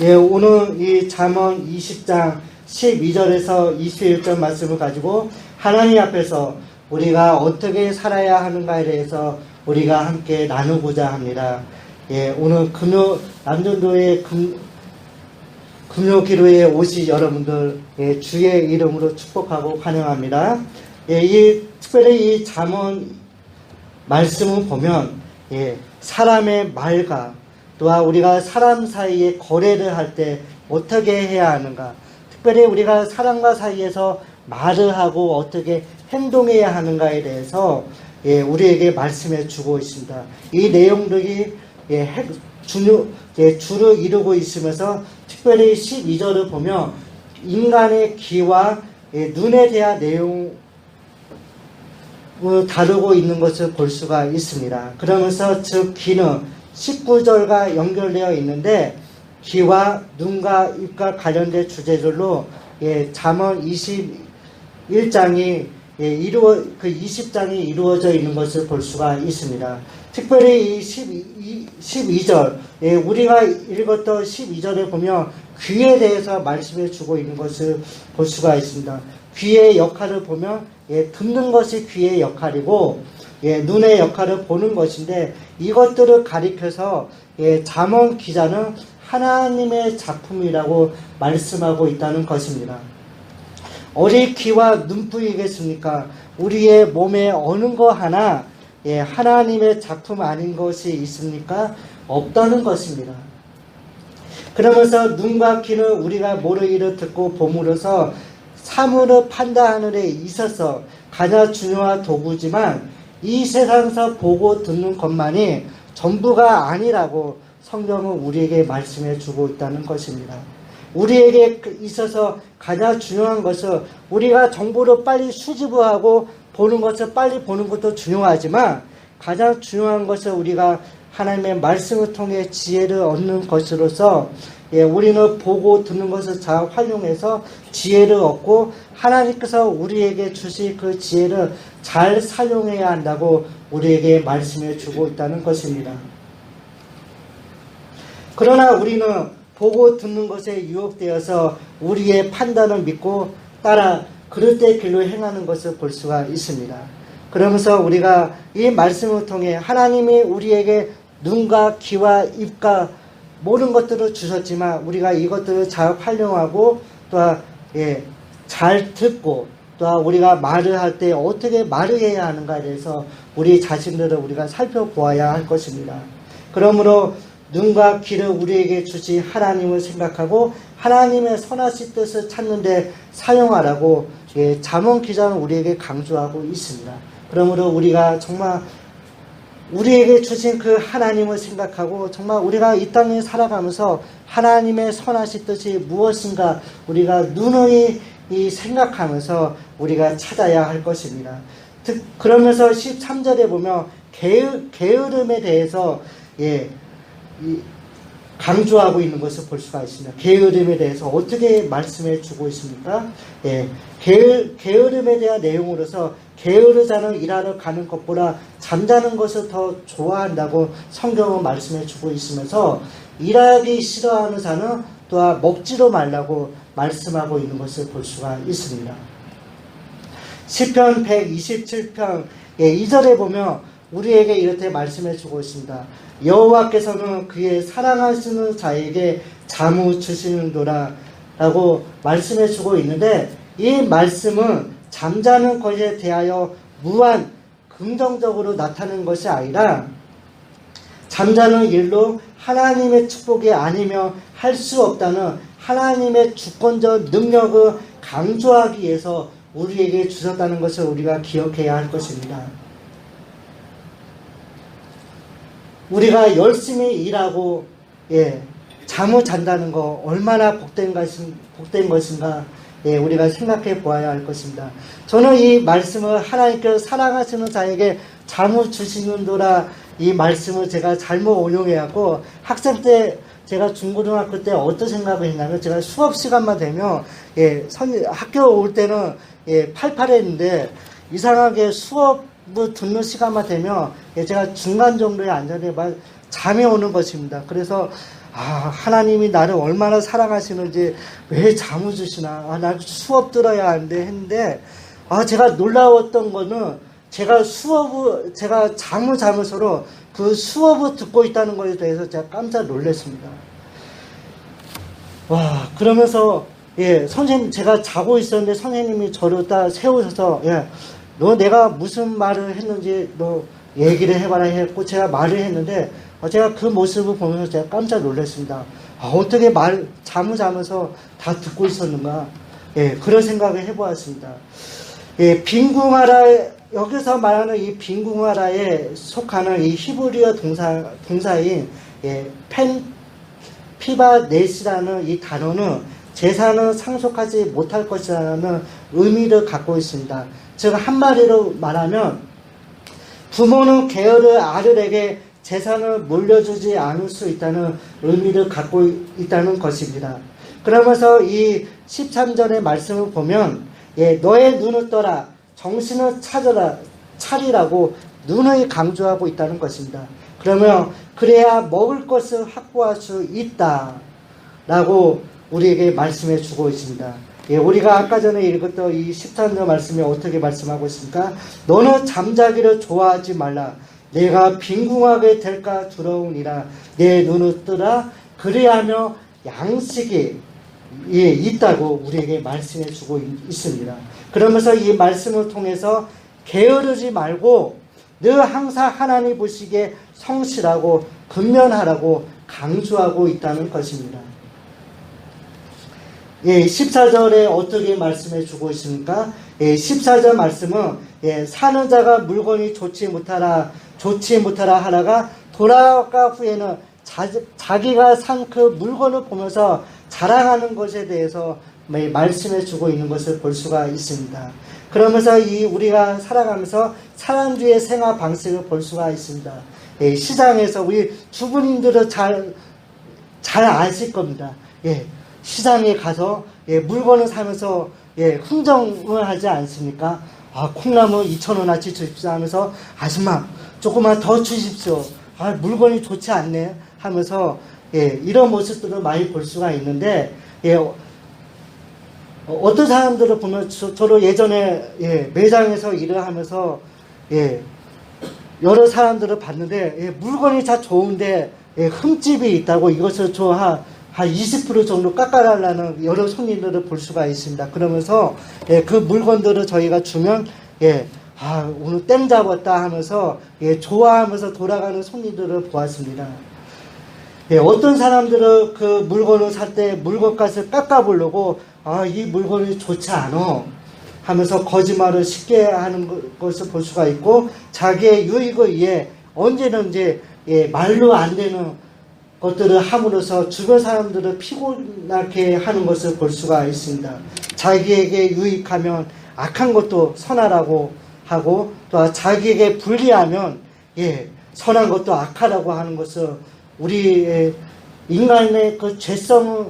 예, 오늘 이 잠언 20장 12절에서 21절 말씀을 가지고 하나님 앞에서 우리가 어떻게 살아야 하는가에 대해서 우리가 함께 나누고자 합니다. 예, 오늘 남전도의 금요 기도에 오신 여러분들, 예, 주의 이름으로 축복하고 환영합니다. 예, 특별히 이 잠언 말씀을 보면, 예, 사람의 말과 또한 우리가 사람 사이에 거래를 할 때 어떻게 해야 하는가, 특별히 우리가 사람과 사이에서 말을 하고 어떻게 행동해야 하는가에 대해서, 예, 우리에게 말씀해 주고 있습니다. 이 내용들이, 예, 주를 이루고 있으면서 특별히 12절을 보면 인간의 귀와, 예, 눈에 대한 내용을 다루고 있는 것을 볼 수가 있습니다. 그러면서 즉 귀는 19절과 연결되어 있는데, 귀와 눈과 입과 관련된 주제들로, 예, 잠언 21장이, 예, 20장이 이루어져 있는 것을 볼 수가 있습니다. 특별히 이 12절, 예, 우리가 읽었던 12절에 보면 귀에 대해서 말씀해 주고 있는 것을 볼 수가 있습니다. 귀의 역할을 보면, 예, 듣는 것이 귀의 역할이고, 예, 눈의 역할을 보는 것인데, 이것들을 가리켜서, 예, 잠언 기자는 하나님의 작품이라고 말씀하고 있다는 것입니다. 어디 귀와 눈뿐이겠습니까? 우리의 몸에 어느 거 하나, 예, 하나님의 작품 아닌 것이 있습니까? 없다는 것입니다. 그러면서 눈과 귀는 우리가 모르는 일을 듣고 봄으로써 사물을 판단하는 데 있어서 가장 중요한 도구지만, 이 세상에서 보고 듣는 것만이 전부가 아니라고 성경은 우리에게 말씀해 주고 있다는 것입니다. 우리에게 있어서 가장 중요한 것은 우리가 정보를 빨리 수집하고 보는 것을 빨리 보는 것도 중요하지만, 가장 중요한 것은 우리가 하나님의 말씀을 통해 지혜를 얻는 것으로서, 예, 우리는 보고 듣는 것을 잘 활용해서 지혜를 얻고 하나님께서 우리에게 주신 그 지혜를 잘 사용해야 한다고 우리에게 말씀해 주고 있다는 것입니다. 그러나 우리는 보고 듣는 것에 유혹되어서 우리의 판단을 믿고 따라 그릇된 길로 행하는 것을 볼 수가 있습니다. 그러면서 우리가 이 말씀을 통해 하나님이 우리에게 눈과 귀와 입과 모든 것들을 주셨지만, 우리가 이것들을 잘 활용하고 또한, 예, 잘 듣고 또한 우리가 말을 할 때 어떻게 말을 해야 하는가에 대해서 우리 자신들을 우리가 살펴보아야 할 것입니다. 그러므로 눈과 귀를 우리에게 주신 하나님을 생각하고 하나님의 선하신 뜻을 찾는 데 사용하라고, 예, 잠언 기자는 우리에게 강조하고 있습니다. 그러므로 우리가 정말 우리에게 주신 그 하나님을 생각하고 정말 우리가 이 땅에 살아가면서 하나님의 선하신 뜻이 무엇인가 우리가 누누이 생각하면서 우리가 찾아야 할 것입니다. 그러면서 13절에 보면 게으름에 대해서, 예, 강조하고 있는 것을 볼 수가 있습니다. 게으름에 대해서 어떻게 말씀해 주고 있습니까? 예, 게으름에 대한 내용으로서 게으르 자는 일하러 가는 것보다 잠자는 것을 더 좋아한다고 성경은 말씀해 주고 있으면서, 일하기 싫어하는 자는 또한 먹지도 말라고 말씀하고 있는 것을 볼 수가 있습니다. 시편 127편, 예, 2절에 보면 우리에게 이렇게 말씀해 주고 있습니다. 여호와께서는 그의 사랑하시는 자에게 잠을 주시는도다 라고 말씀해 주고 있는데, 이 말씀은 잠자는 것에 대하여 무한 긍정적으로 나타나는 것이 아니라 잠자는 일로 하나님의 축복이 아니면 할 수 없다는 하나님의 주권적 능력을 강조하기 위해서 우리에게 주셨다는 것을 우리가 기억해야 할 것입니다. 우리가 열심히 일하고, 예, 잠을 잔다는 거 얼마나 복된 것인가, 예, 우리가 생각해 보아야 할 것입니다. 저는 이 말씀을 하나님께서 사랑하시는 자에게 잠을 주시는도라, 이 말씀을 제가 잘못応用해갖고 학생 때, 제가 중고등학교 때 어떤 생각을 했냐면, 제가 수업 시간만 되면, 예, 학교 올 때는, 예, 팔팔했는데 이상하게 수업을 듣는 시간만 되면, 예, 제가 중간 정도에 앉아서 잠이 오는 것입니다. 그래서 하나님이 나를 얼마나 사랑하시는지 왜 잠을 주시나, 나 수업 들어야 하는데 했는데, 제가 놀라웠던 거는 제가 잠을 자면서로 그 수업을 듣고 있다는 것에 대해서 제가 깜짝 놀랐습니다. 그러면서, 선생님, 제가 자고 있었는데 선생님이 저를 딱 세우셔서, 너 내가 무슨 말을 했는지 너 얘기를 해봐라 했고, 제가 말을 했는데, 제가 그 모습을 보면서 제가 깜짝 놀랐습니다. 어떻게 잠을 자면서 다 듣고 있었는가? 그런 생각을 해보았습니다. 빈궁하라, 여기서 말하는 이 빈궁하라에 속하는 이 히브리어 동사인, 피바넷이라는 이 단어는 제사는 상속하지 못할 것이라는 의미를 갖고 있습니다. 즉, 한마디로 말하면, 부모는 게으르 아들에게 재산을 물려주지 않을 수 있다는 의미를 갖고 있다는 것입니다. 그러면서 이 13절의 말씀을 보면, 너의 눈을 떠라, 정신을 차리라고 눈을 강조하고 있다는 것입니다. 그러면 그래야 먹을 것을 확보할 수 있다 라고 우리에게 말씀해 주고 있습니다. 우리가 아까 전에 읽었던 이 13절 말씀에 어떻게 말씀하고 있습니까? 너는 잠자기를 좋아하지 말라. 내가 빈궁하게 될까 두려우니라. 내 눈을 뜨라. 그리하며 양식이 있다고 우리에게 말씀해 주고 있습니다. 그러면서 이 말씀을 통해서 게으르지 말고 늘 항상 하나님 보시기에 성실하고 근면하라고 강조하고 있다는 것입니다. 14절에 어떻게 말씀해 주고 있습니까? 14절 말씀은 사는 자가 물건이 좋지 못하라 하다가 돌아가 후에는 자기가 산 그 물건을 보면서 자랑하는 것에 대해서 말씀해 주고 있는 것을 볼 수가 있습니다. 그러면서 우리가 살아가면서 사람주의 생활 방식을 볼 수가 있습니다. 시장에서 우리 주부님들은 잘 아실 겁니다. 시장에 가서 물건을 사면서 흥정을 하지 않습니까? 콩나물 2,000원어치 주십시오 하면서 아줌마 조금만 더 주십시오. 물건이 좋지 않네 하면서 이런 모습들을 많이 볼 수가 있는데, 어떤 사람들을 보면 저도 예전에 매장에서 일을 하면서 여러 사람들을 봤는데 물건이 다 좋은데 흠집이 있다고 이것을 한 20% 정도 깎아달라는 여러 손님들을 볼 수가 있습니다. 그러면서 그 물건들을 저희가 주면 오늘 땡 잡았다 하면서 좋아하면서 돌아가는 손님들을 보았습니다. 어떤 사람들은 그 물건을 살 때 물건값을 깎아보려고 이 물건이 좋지 않아 하면서 거짓말을 쉽게 하는 것을 볼 수가 있고, 자기의 유익을 위해 언제든지 말로 안 되는 것들을 함으로써 주변 사람들을 피곤하게 하는 것을 볼 수가 있습니다. 자기에게 유익하면 악한 것도 선하라고 하고, 또 자기에게 불리하면 선한 것도 악하라고 하는 것을 우리의 인간의 그 죄성이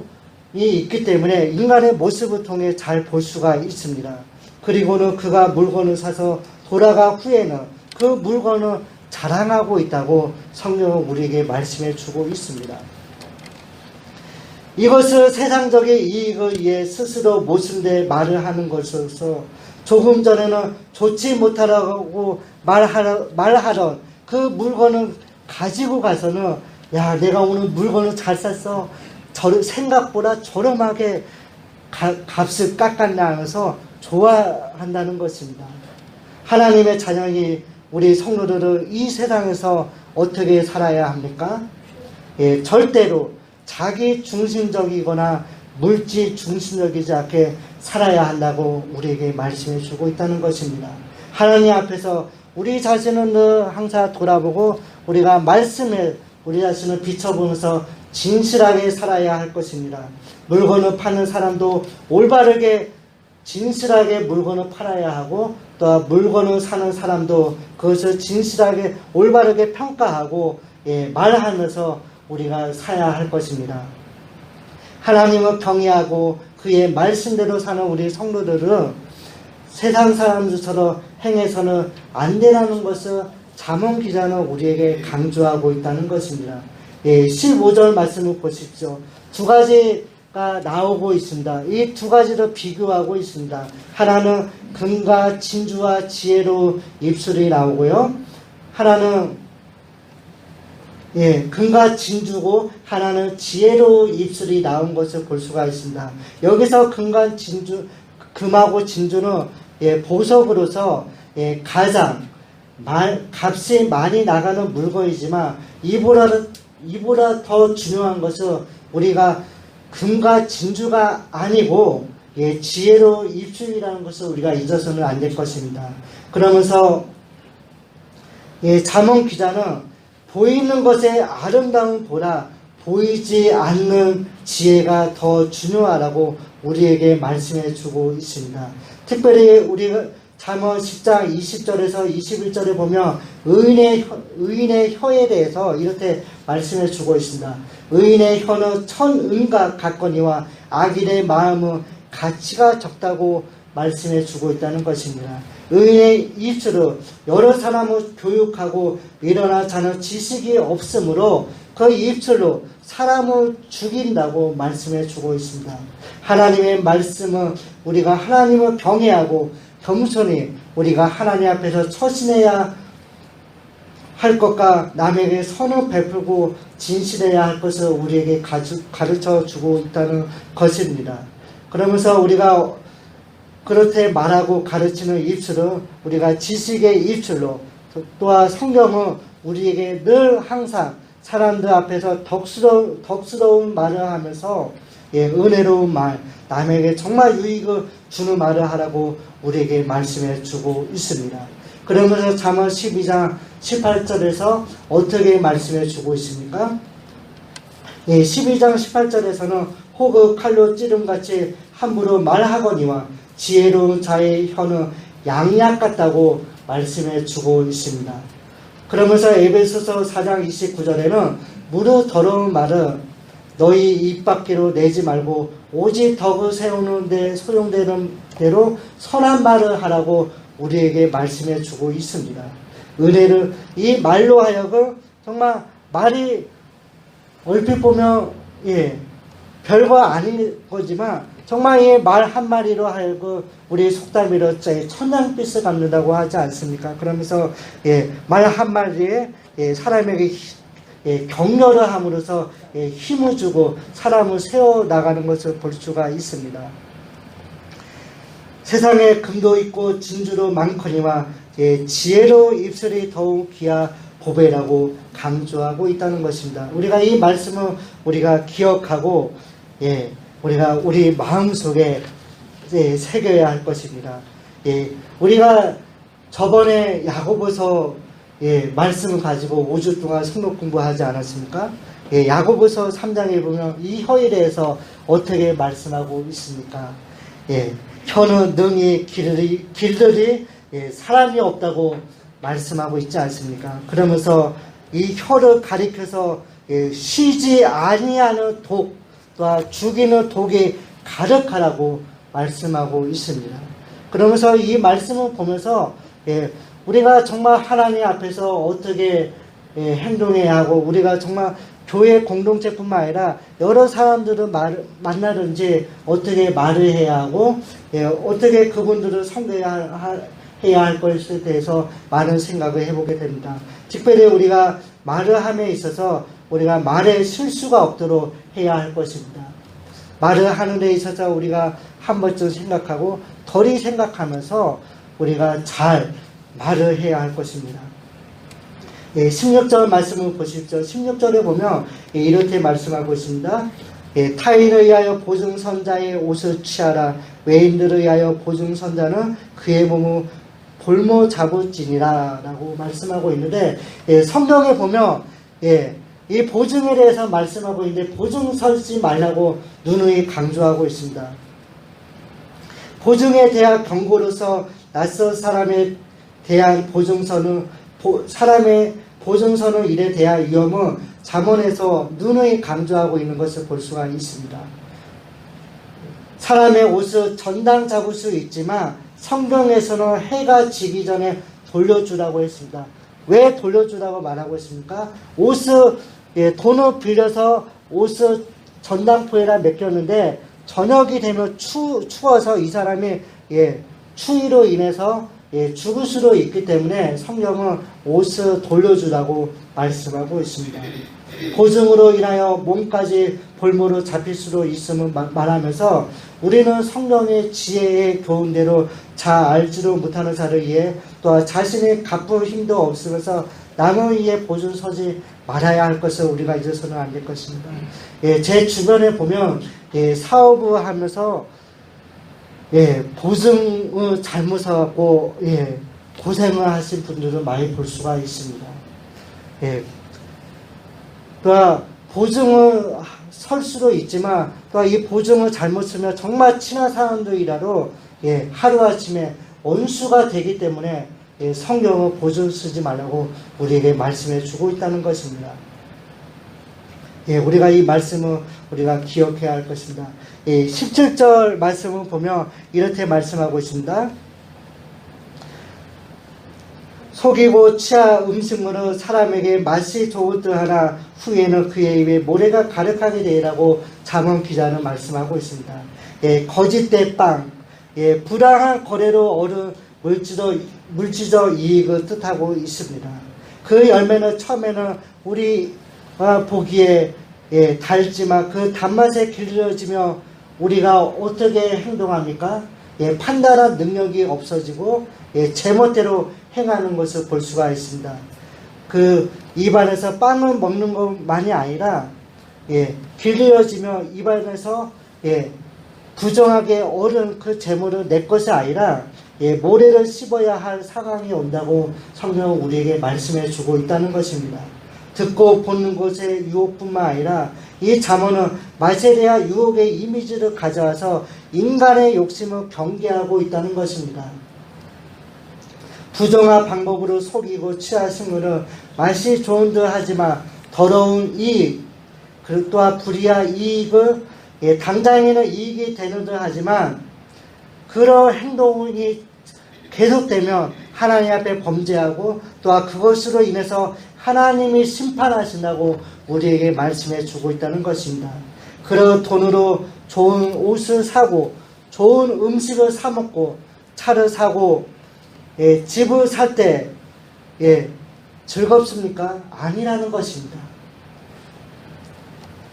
있기 때문에 인간의 모습을 통해 잘 볼 수가 있습니다. 그리고는 그가 물건을 사서 돌아가 후에는 그 물건을 자랑하고 있다고 성경은 우리에게 말씀해 주고 있습니다. 이것을 세상적인 이익을 위해 스스로 모순된 말을 하는 것으로서, 조금 전에는 좋지 못하라고 말하던 그 물건을 가지고 가서는 내가 오늘 물건을 잘 샀어, 생각보다 저렴하게 값을 깎았나 하면서 좋아한다는 것입니다. 하나님의 자녀이 우리 성도들은 이 세상에서 어떻게 살아야 합니까? 절대로 자기 중심적이거나 물질 중심적이지 않게 살아야 한다고 우리에게 말씀해 주고 있다는 것입니다. 하나님 앞에서 우리 자신은 늘 항상 돌아보고 우리가 말씀에 우리 자신을 비춰보면서 진실하게 살아야 할 것입니다. 물건을 파는 사람도 올바르게 진실하게 물건을 팔아야 하고, 또 물건을 사는 사람도 그것을 진실하게 올바르게 평가하고 말하면서 우리가 사야 할 것입니다. 하나님을 경외하고 그의 말씀대로 사는 우리 성도들은 세상 사람들처럼 행해서는 안 되라는 것을 잠언 기자는 우리에게 강조하고 있다는 것입니다. 15절 말씀을 보십시오. 두 가지가 나오고 있습니다. 이 두 가지를 비교하고 있습니다. 하나는 금과 진주와 지혜로 입술이 나오고요. 하나는 금과 진주고 하나는 지혜로 입술이 나온 것을 볼 수가 있습니다. 여기서 금하고 진주는 보석으로서 가장 값이 많이 나가는 물건이지만 이보다 더 중요한 것은 우리가 금과 진주가 아니고 지혜로 입술이라는 것을 우리가 잊어서는 안 될 것입니다. 그러면서 잠언 기자는 보이는 것의 아름다움보다 보이지 않는 지혜가 더 중요하다고 우리에게 말씀해 주고 있습니다. 특별히 우리가 잠언 10장 20절에서 21절에 보면 의인의 혀에 대해서 이렇게 말씀해 주고 있습니다. 의인의 혀는 천은과 같거니와 악인의 마음은 가치가 적다고 말씀해 주고 있다는 것입니다. 의인의 입술은 여러 사람을 교육하고 일어나 자는 지식이 없으므로 그 입술로 사람을 죽인다고 말씀해 주고 있습니다. 하나님의 말씀은 우리가 하나님을 경외하고 겸손히 우리가 하나님 앞에서 처신해야 할 것과 남에게 선을 베풀고 진실해야 할 것을 우리에게 가르쳐 주고 있다는 것입니다. 그러면서 우리가 그렇게 말하고 가르치는 입술은 우리가 지식의 입술로, 또한 성경은 우리에게 늘 항상 사람들 앞에서 덕스러운 말을 하면서 은혜로운 말, 남에게 정말 유익을 주는 말을 하라고 우리에게 말씀해 주고 있습니다. 그러면서 잠언 12장 18절에서 어떻게 말씀해 주고 있습니까? 12장 18절에서는 혹은 칼로 찌름같이 함부로 말하거니와 지혜로운 자의 혀는 양약 같다고 말씀해 주고 있습니다. 그러면서 에베소서 4장 29절에는 무릇 더러운 말은 너희 입 밖으로 내지 말고 오직 덕을 세우는 데 소용되는 대로 선한 말을 하라고 우리에게 말씀해 주고 있습니다. 은혜를 이 말로 하여금 정말 말이 얼핏 보면 별거 아닌 거지만 정말 이 말 한마디로 하여금 우리 속담이로 천냥빚을 갚는다고 하지 않습니까? 그러면서 말 한마디에 사람에게 격려를 함으로써 힘을 주고 사람을 세워나가는 것을 볼 수가 있습니다. 세상에 금도 있고 진주도 많거니와 지혜로 입술이 더욱 귀하 보배라고 강조하고 있다는 것입니다. 우리가 이 말씀을 우리가 기억하고 우리가 우리 마음속에 새겨야 할 것입니다. 우리가 저번에 야고보서 말씀을 가지고 5주 동안 성록 공부하지 않았습니까? 야고보서 3장에 보면 이 혀에 대해서 어떻게 말씀하고 있습니까? 혀는 능히 길들이 사람이 없다고 말씀하고 있지 않습니까? 그러면서 이 혀를 가리켜서 쉬지 아니하는 독, 또한 죽이는 독이 가득하라고 말씀하고 있습니다. 그러면서 이 말씀을 보면서 우리가 정말 하나님 앞에서 어떻게 행동해야 하고 우리가 정말 교회 공동체뿐만 아니라 여러 사람들을 만나든지 어떻게 말을 해야 하고 어떻게 그분들을 섬겨야 할 것에 대해서 많은 생각을 해보게 됩니다. 특별히 우리가 말을 함에 있어서 우리가 말에 실수가 없도록 해야 할 것입니다. 말을 하는 데 있어서 우리가 한 번쯤 생각하고 덜히 생각하면서 우리가 잘 말을 해야 할 것입니다. 16절 말씀을 보십시오. 16절에 보면 이렇게 말씀하고 있습니다. 타인을 위하여 보증선자의 옷을 취하라. 외인들을 위하여 보증선자는 그의 몸을 볼모 잡을지니라 라고 말씀하고 있는데 성경에 보면 이 보증에 대해서 말씀하고 있는데 보증 서지 말라고 누누이 강조하고 있습니다. 보증에 대한 경고로서 낯선 사람에 대한 보증서는 사람의 보증서는 일에 대한 위험은 잠언에서 누누이 강조하고 있는 것을 볼 수가 있습니다. 사람의 옷을 전당 잡을 수 있지만 성경에서는 해가 지기 전에 돌려주라고 했습니다. 왜 돌려주라고 말하고 있습니까? 옷을 돈을 빌려서 옷을 전당포에다 맡겼는데 저녁이 되면 추워서 이 사람이 추위로 인해서 죽을 수도 있기 때문에 성경은 옷을 돌려주라고 말씀하고 있습니다. 보증으로 인하여 몸까지 볼모로 잡힐 수도 있음을 말하면서 우리는 성령의 지혜의 교훈대로 잘 알지도 못하는 자를 위해 또한 자신이 갚을 힘도 없으면서 남을 위해 보증 서지 말아야 할 것을 우리가 잊어서는 안 될 것입니다. 제 주변에 보면 사업을 하면서 보증을 잘못하고 고생을 하신 분들을 많이 볼 수가 있습니다. 또 보증을 설 수도 있지만 또 이 보증을 잘못 쓰면 정말 친한 사람들이라도 하루아침에 원수가 되기 때문에 성경을 보증 쓰지 말라고 우리에게 말씀해 주고 있다는 것입니다. 우리가 이 말씀을 우리가 기억해야 할 것입니다. 17절 말씀을 보면 이렇게 말씀하고 있습니다. 속이고 취한 음식물은 사람에게 맛이 좋은 듯 하나 후에는 그의 입에 모래가 가득하게 되리라고 잠언 기자는 말씀하고 있습니다. 거짓된 빵, 불안한 거래로 얻은 물질적 이익을 뜻하고 있습니다. 그 열매는 처음에는 우리가 보기에 달지만 그 단맛에 길들여지며 우리가 어떻게 행동합니까? 판단한 능력이 없어지고 제멋대로 행하는 것을 볼 수가 있습니다. 그 입안에서 빵을 먹는 것만이 아니라 길들여지며 입안에서 부정하게 어른 그 재물을 내 것이 아니라 모래를 씹어야 할 상황이 온다고 성경은 우리에게 말씀해 주고 있다는 것입니다. 듣고 보는 것의 유혹뿐만 아니라 이 잠언은 맛에 대한 유혹의 이미지를 가져와서 인간의 욕심을 경계하고 있다는 것입니다. 부정한 방법으로 속이고 취하신 것은 맛이 좋은 듯 하지만 더러운 이익, 그리고 또한 불의한 이익을 당장에는 이익이 되는 듯 하지만 그런 행동이 계속되면 하나님 앞에 범죄하고 또한 그것으로 인해서 하나님이 심판하신다고 우리에게 말씀해 주고 있다는 것입니다. 그런 돈으로 좋은 옷을 사고 좋은 음식을 사 먹고 차를 사고 집을 살 때 즐겁습니까? 아니라는 것입니다.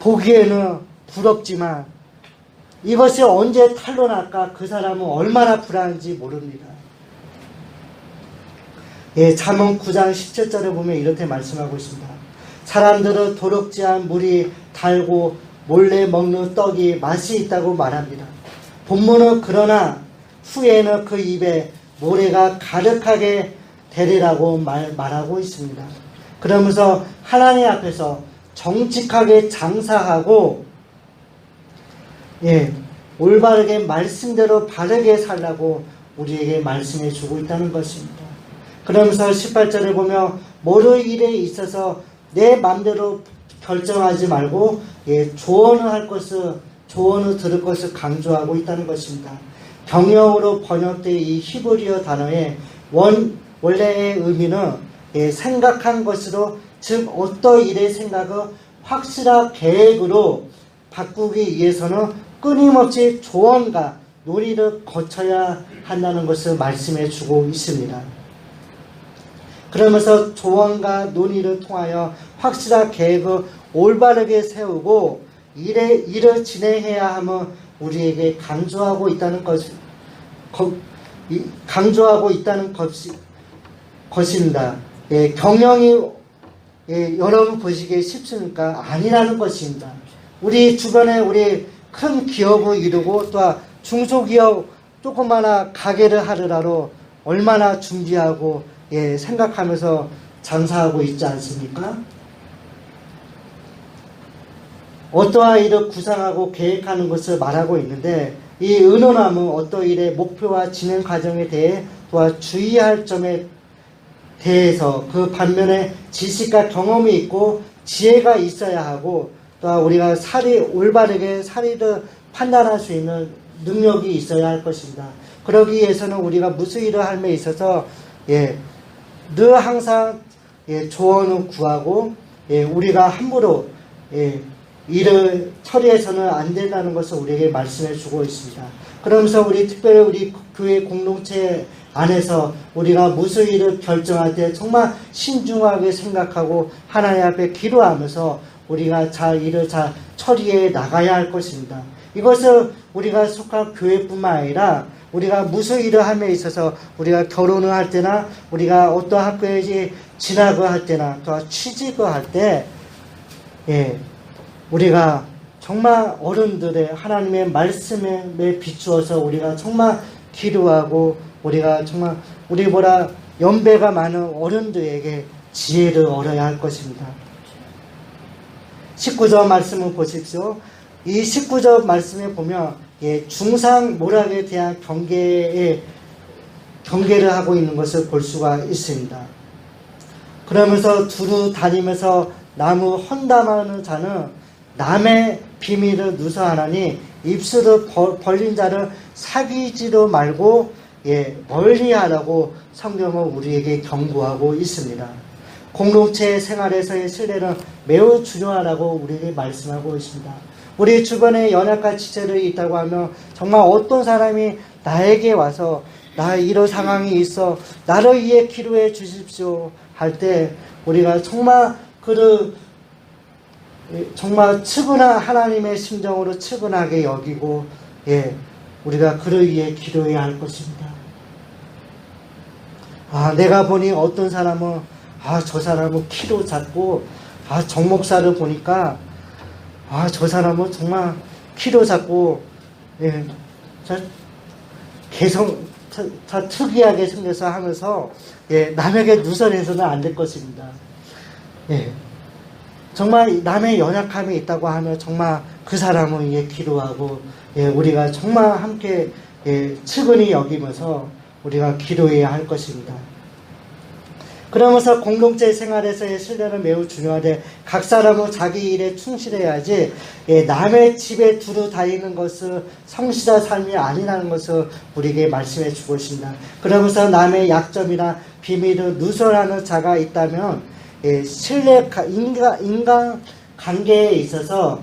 보기에는 부럽지만 이것이 언제 탄로날까 그 사람은 얼마나 불안한지 모릅니다. 잠언 9장 17절에 보면 이렇게 말씀하고 있습니다. 사람들은 도력지 않은 물이 달고 몰래 먹는 떡이 맛이 있다고 말합니다. 본문은 그러나 후에는 그 입에 모래가 가득하게 되리라고 말하고 있습니다. 그러면서 하나님 앞에서 정직하게 장사하고 올바르게 말씀대로 바르게 살라고 우리에게 말씀해 주고 있다는 것입니다. 그러면서 18절에 보면 모든 일에 있어서 내 마음대로 결정하지 말고 조언을 들을 것을 강조하고 있다는 것입니다. 경영으로 번역된 이 히브리어 단어의 원래의 의미는 생각한 것으로, 즉 어떤 일의 생각을 확실한 계획으로 바꾸기 위해서는 끊임없이 조언과 논의를 거쳐야 한다는 것을 말씀해 주고 있습니다. 그러면서 조언과 논의를 통하여 확실한 계획을 올바르게 세우고 일을 진행해야 함을 우리에게 강조하고 있다는 것입니다. 경영이 여러분 보시기에 쉽습니까? 아니라는 것입니다. 우리 주변에 우리 큰 기업을 이루고 또 중소기업 조그마한 가게를 하느라도 얼마나 준비하고 생각하면서 장사하고 있지 않습니까? 어떠한 일을 구상하고 계획하는 것을 말하고 있는데 이 의논함은 어떤 일의 목표와 진행 과정에 대해 또한 주의할 점에 대해서 그 반면에 지식과 경험이 있고 지혜가 있어야 하고 또한 우리가 올바르게 사리를 판단할 수 있는 능력이 있어야 할 것입니다. 그러기 위해서는 우리가 무슨 일을 함에 있어서 늘 항상 조언을 구하고 우리가 함부로 일을 처리해서는 안 된다는 것을 우리에게 말씀해 주고 있습니다. 그러면서 우리 특별히 우리 교회 공동체 안에서 우리가 무슨 일을 결정할 때 정말 신중하게 생각하고 하나님 앞에 기도하면서 우리가 일을 잘 처리해 나가야 할 것입니다. 이것은 우리가 속한 교회뿐만 아니라 우리가 무슨 일을 함에 있어서 우리가 결혼을 할 때나 우리가 어떤 학교에 진학을 할 때나 또 취직을 할 때 우리가 정말 어른들의 하나님의 말씀에 비추어서 우리가 정말 기도하고 우리가 정말 우리보다 연배가 많은 어른들에게 지혜를 얻어야 할 것입니다. 19절 말씀을 보십시오. 이 19절 말씀에 보면 중상 모략에 대한 경계를 하고 있는 것을 볼 수가 있습니다. 그러면서 두루 다니면서 나무 험담하는 자는 남의 비밀을 누설하나니 입술을 벌린 자를 사귀지도 말고 멀리하라고 성경은 우리에게 경고하고 있습니다. 공동체 생활에서의 신뢰는 매우 중요하다고 우리에게 말씀하고 있습니다. 우리 주변에 연약한 지체들이 있다고 하면 정말 어떤 사람이 나에게 와서 나 이런 상황이 있어 나를 위해 기도해 주십시오 할 때 우리가 정말 정말 측은한 하나님의 심정으로 측은하게 여기고 우리가 그를 위해 기도해야 할 것입니다. 내가 보니 어떤 사람은 저 사람은 키도 작고 정 목사를 보니까 저 사람은 정말 키도 작고 개성 다 특이하게 생겨서 하면서 남에게 누설해서는 안 될 것입니다. 정말 남의 연약함이 있다고 하면 정말 그 사람을 위해 기도하고 우리가 정말 함께 측은히 여기면서 우리가 기도해야 할 것입니다. 그러면서 공동체 생활에서의 신뢰는 매우 중요한데 각 사람은 자기 일에 충실해야지 남의 집에 두루 다니는 것은 성실한 삶이 아니라는 것을 우리에게 말씀해 주고 있습니다. 그러면서 남의 약점이나 비밀을 누설하는 자가 있다면 인간 관계에 있어서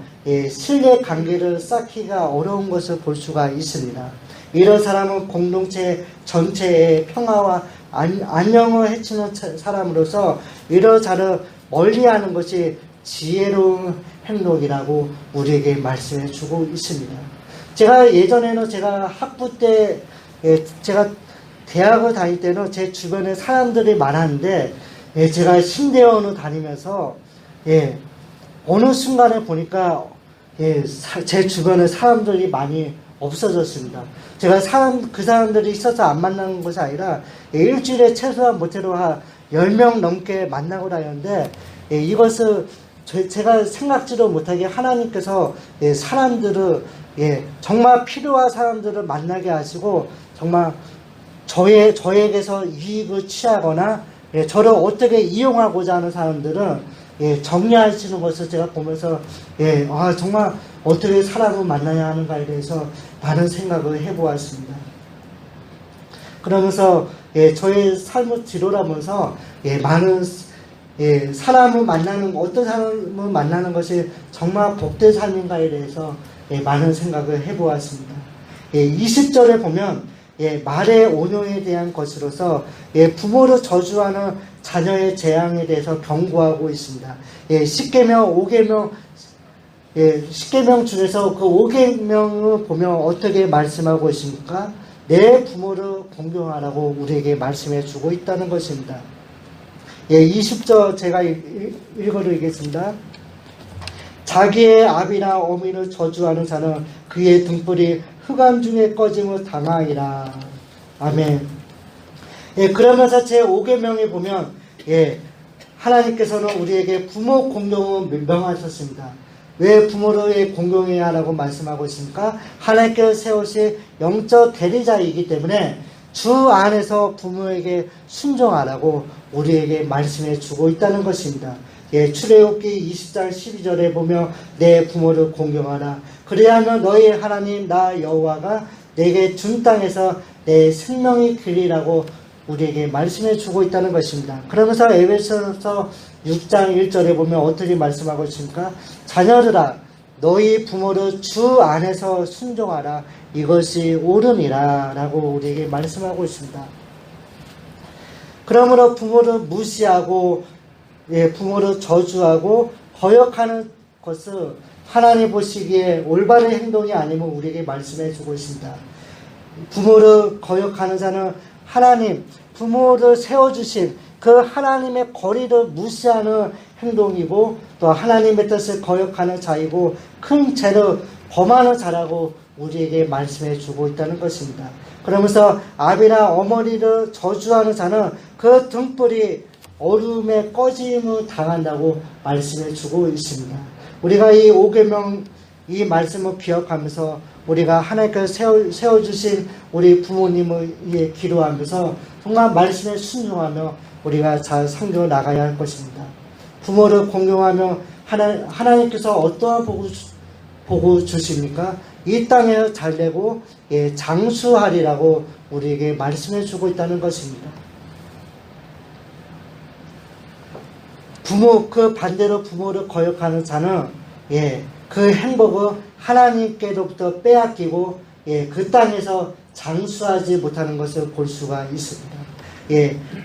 신뢰 관계를 쌓기가 어려운 것을 볼 수가 있습니다. 이런 사람은 공동체 전체의 평화와 안녕을 해치는 사람으로서 이런 자를 멀리하는 것이 지혜로운 행동이라고 우리에게 말씀해 주고 있습니다. 제가 예전에는 제가 학부 때 제가 대학을 다닐 때는 제 주변에 사람들이 많았는데 제가 신대원을 다니면서 어느 순간에 보니까 제 주변에 사람들이 많이 없어졌습니다. 제가 그 사람들이 있어서 안 만나는 것이 아니라 일주일에 최소한 못해도 한 10명 넘게 만나고 다녔는데 이것을 제가 생각지도 못하게 하나님께서 사람들을 정말 필요한 사람들을 만나게 하시고 정말 저에게서 이익을 취하거나 저를 어떻게 이용하고자 하는 사람들은 정리하시는 것을 제가 보면서 정말 어떻게 사람을 만나야 하는가에 대해서 많은 생각을 해보았습니다. 그러면서 저의 삶을 뒤돌아보면서 많은 사람을 만나는 어떤 사람을 만나는 것이 정말 복된 삶인가에 대해서 많은 생각을 해보았습니다. 20절에 보면 말의 온유에 대한 것으로서 부모를 저주하는 자녀의 재앙에 대해서 경고하고 있습니다. 10계명 10계명 중에서 그 5계명을 보면 어떻게 말씀하고 있습니까? 내 부모를 공경하라고 우리에게 말씀해 주고 있다는 것입니다. 20절 제가 읽어드리겠습니다. 자기의 아비나 어미를 저주하는 자는 그의 등불이 흑암 중에 꺼짐을 당하리라. 아멘. 그러면서 제 5계명에 보면 하나님께서는 우리에게 부모 공경을 명하셨습니다. 왜 부모를 공경해야 하라고 말씀하고 있습니까? 하나님께서 세우신 영적 대리자이기 때문에 주 안에서 부모에게 순종하라고 우리에게 말씀해 주고 있다는 것입니다. 출애굽기 20장 12절에 보면 내 부모를 공경하라. 그리하면 너희 하나님 나 여호와가 내게 준 땅에서 내 생명이 길이라고 우리에게 말씀해 주고 있다는 것입니다. 그러면서 에베소서 6장 1절에 보면 어떻게 말씀하고 있습니까? 자녀들아 너희 부모를 주 안에서 순종하라 이것이 옳으니라 라고 우리에게 말씀하고 있습니다. 그러므로 부모를 무시하고 부모를 저주하고 거역하는 것은 하나님 보시기에 올바른 행동이 아님을 우리에게 말씀해 주고 있습니다. 부모를 거역하는 자는 하나님, 부모를 세워주신 그 하나님의 거리를 무시하는 행동이고 또 하나님의 뜻을 거역하는 자이고 큰 죄를 범하는 자라고 우리에게 말씀해 주고 있다는 것입니다. 그러면서 아비나 어머니를 저주하는 자는 그 등불이 어둠에 꺼짐을 당한다고 말씀해 주고 있습니다. 우리가 이 5계명 이 말씀을 기억하면서 우리가 하나님께서 세워주신 우리 부모님을 위해 기도하면서 정말 말씀에 순종하며 우리가 잘 섬겨 나가야 할 것입니다. 부모를 공경하며 하나님께서 어떠한 복을 주십니까? 이 땅에 잘되고 장수하리라고 우리에게 말씀해 주고 있다는 것입니다. 그 반대로 부모를 거역하는 자는 그 행복을 하나님께로부터 빼앗기고 그 땅에서 장수하지 못하는 것을 볼 수가 있습니다.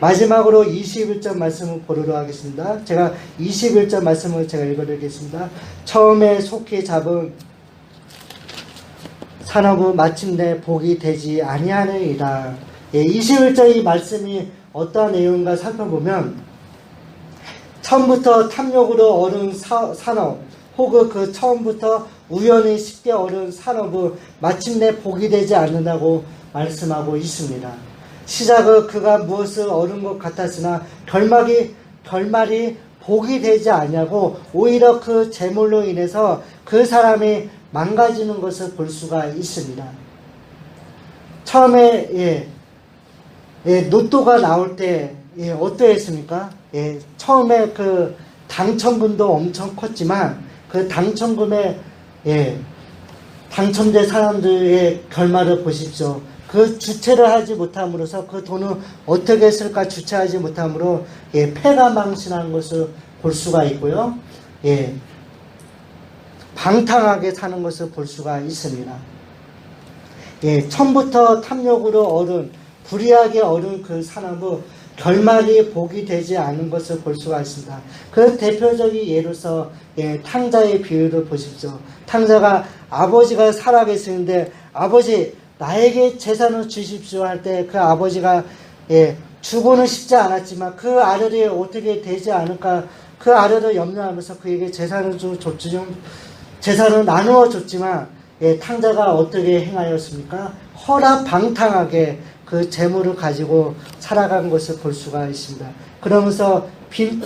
마지막으로 21절 말씀을 보도록 하겠습니다. 제가 21절 말씀을 제가 읽어드리겠습니다. 처음에 속히 잡은 산업은 마침내 복이 되지 아니하느니라. 21절 이 말씀이 어떠한 내용인가 살펴보면 처음부터 탐욕으로 얻은 산업 혹은 그 처음부터 우연히 쉽게 얻은 산업은 마침내 복이 되지 않는다고 말씀하고 있습니다. 시작은 그가 무엇을 얻은 것 같았으나 결말이 복이 되지 않냐고 오히려 그 재물로 인해서 그 사람이 망가지는 것을 볼 수가 있습니다. 처음에 로또가 나올 때 어떠했습니까? 처음에 그 당첨금도 엄청 컸지만 그 당첨금에 당첨된 사람들의 결말을 보십시오. 그 주체를 하지 못함으로써 그 돈을 어떻게 쓸까 주체하지 못함으로 패가망신하는 것을 볼 수가 있고요. 방탕하게 사는 것을 볼 수가 있습니다. 처음부터 탐욕으로 얻은 불의하게 얻은 그 산업은 결말이 복이 되지 않은 것을 볼 수가 있습니다. 그 대표적인 예로서 탕자의 비유를 보십시오. 탕자가 아버지가 살아계시는데 아버지 나에게 재산을 주십시오 할 때 그 아버지가 주고는 싶지 않았지만 그 아들이 어떻게 되지 않을까 그 아들을 염려하면서 그에게 재산을 재산을 나누어 줬지만 탕자가 어떻게 행하였습니까? 허락방탕하게 그 재물을 가지고 살아간 것을 볼 수가 있습니다. 그러면서 빈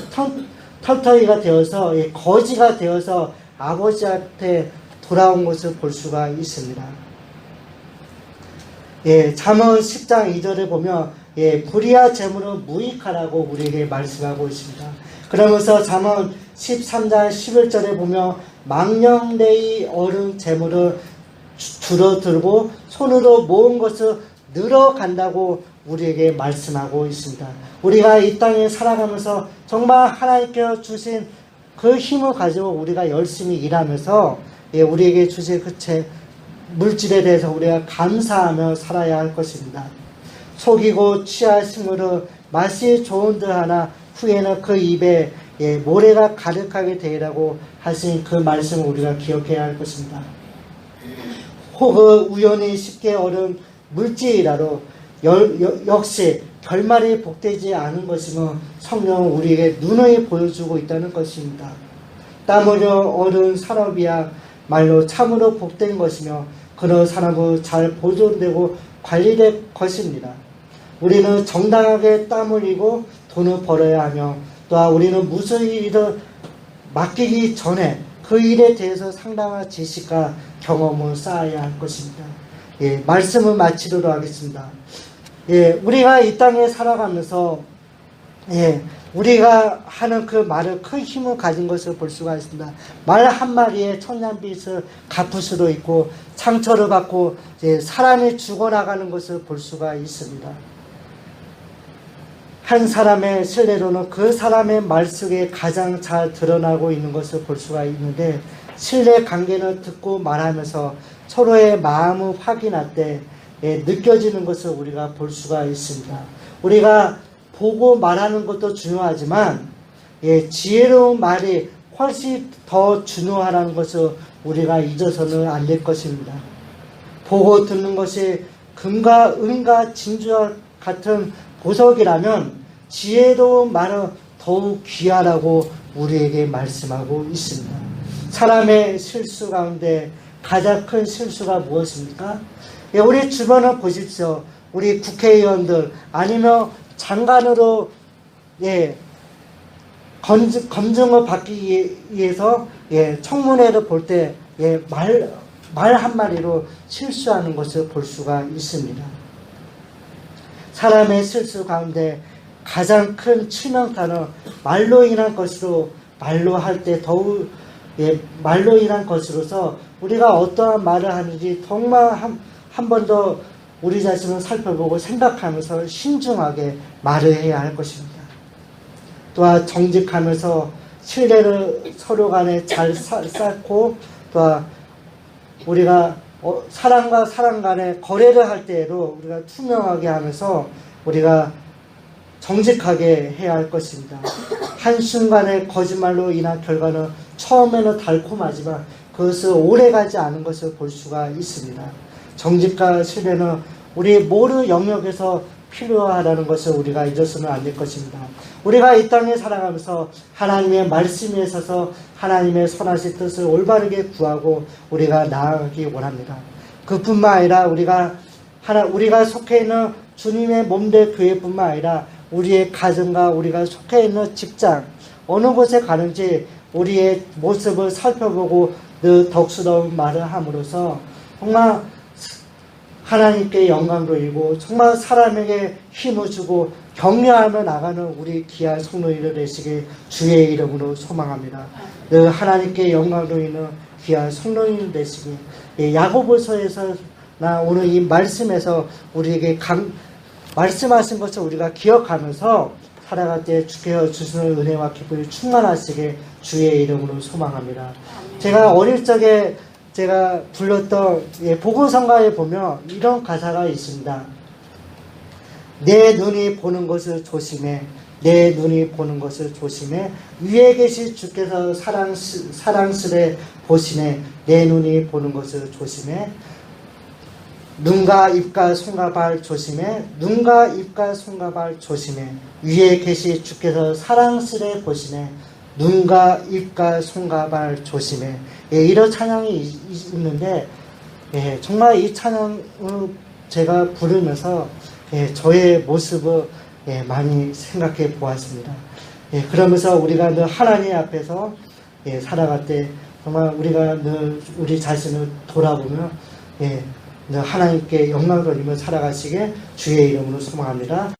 털터리가 되어서 거지가 되어서 아버지한테 돌아온 것을 볼 수가 있습니다. 잠언 10장 2절에 보면 불의한 재물은 무익하라고 우리에게 말씀하고 있습니다. 그러면서 잠언 13장 11절에 보면 망령되이 얻은 재물을 줄어들고 손으로 모은 것을 늘어간다고 우리에게 말씀하고 있습니다. 우리가 이 땅에 살아가면서 정말 하나님께서 주신 그 힘을 가지고 우리가 열심히 일하면서 우리에게 주신 그 물질에 대해서 우리가 감사하며 살아야 할 것입니다. 속이고 취할 식물은 맛이 좋은 듯 하나 후에는 그 입에 모래가 가득하게 되리라고 하신 그 말씀을 우리가 기억해야 할 것입니다. 혹은 우연히 쉽게 얻은 물질이라도 역시 결말이 복되지 않은 것이면 성령은 우리에게 누누이 보여주고 있다는 것입니다. 땀 흘려 얻은 산업이야 말로 참으로 복된 것이며 그런 산업은 잘 보존되고 관리될 것입니다. 우리는 정당하게 땀 흘리고 돈을 벌어야 하며 또한 우리는 무슨 일을 맡기기 전에 그 일에 대해서 상당한 지식과 경험을 쌓아야 할 것입니다. 말씀을 마치도록 하겠습니다. 우리가 이 땅에 살아가면서 우리가 하는 그 말을 큰 힘을 가진 것을 볼 수가 있습니다. 말 한마디에 천냥빚을 갚을 수도 있고 상처를 받고 사람이 죽어나가는 것을 볼 수가 있습니다. 한 사람의 신뢰로는 그 사람의 말 속에 가장 잘 드러나고 있는 것을 볼 수가 있는데, 신뢰 관계는 듣고 말하면서 서로의 마음을 확인할 때 느껴지는 것을 우리가 볼 수가 있습니다. 우리가 보고 말하는 것도 중요하지만 지혜로운 말이 훨씬 더 중요하다는 것을 우리가 잊어서는 안 될 것입니다. 보고 듣는 것이 금과 은과 진주와 같은 보석이라면 지혜로운 말은 더욱 귀하라고 우리에게 말씀하고 있습니다. 사람의 실수 가운데 가장 큰 실수가 무엇입니까? 우리 주변을 보십시오. 우리 국회의원들 아니면 장관으로 검증을 받기 위해서 청문회를 볼 때 말 한마디로 실수하는 것을 볼 수가 있습니다. 사람의 실수 가운데 가장 큰 치명타는 말로 인한 것으로, 말로 할 때 더욱 말로 인한 것으로서 우리가 어떠한 말을 하는지 정말 한 번 더 우리 자신을 살펴보고 생각하면서 신중하게 말을 해야 할 것입니다. 또한 정직하면서 신뢰를 서로 간에 잘 쌓고, 또한 우리가 사람과 사람 간에 거래를 할 때에도 우리가 투명하게 하면서 우리가 정직하게 해야 할 것입니다. 한순간의 거짓말로 인한 결과는 처음에는 달콤하지만 그것을 오래가지 않은 것을 볼 수가 있습니다. 정직과 신뢰는 우리 모든 영역에서 필요하다는 것을 우리가 잊어서는 안 될 것입니다. 우리가 이 땅에 살아가면서 하나님의 말씀에 있어서 하나님의 선하신 뜻을 올바르게 구하고 우리가 나아가기 원합니다. 그뿐만 아니라 우리가 속해 있는 주님의 몸된 교회뿐만 아니라 우리의 가정과 우리가 속해 있는 직장, 어느 곳에 가는지 우리의 모습을 살펴보고 늘 덕스러운 말을 함으로써 정말 하나님께 영광 돌리고 정말 사람에게 힘을 주고 격려하며 나가는 우리 귀한 성도님들 되시길 주의 이름으로 소망합니다. 늘 하나님께 영광 돌리는 귀한 성도님 되시길, 야고보서에서나 오늘 이 말씀에서 우리에게 말씀하신 것을 우리가 기억하면서 살아갈 때 주께서 주시는 은혜와 기쁨이 충만하시게 주의 이름으로 소망합니다. 제가 어릴 적에 제가 불렀던 복음성가에 보면 이런 가사가 있습니다. 내 눈이 보는 것을 조심해, 내 눈이 보는 것을 조심해, 위에 계신 주께서 사랑스레 보시네, 내 눈이 보는 것을 조심해, 눈과 입과 손과 발 조심해, 눈과 입과 손과 발 조심해, 위에 계신 주께서 사랑스레 보시네, 눈과 입과 손과 발 조심해. 이런 찬양이 있는데 정말 이 찬양을 제가 부르면서 저의 모습을 많이 생각해 보았습니다. 그러면서 우리가 늘 하나님 앞에서 살아갈 때 정말 우리가 늘 우리 자신을 돌아보며 늘 하나님께 영광 돌리며 살아가시게 주의 이름으로 소망합니다.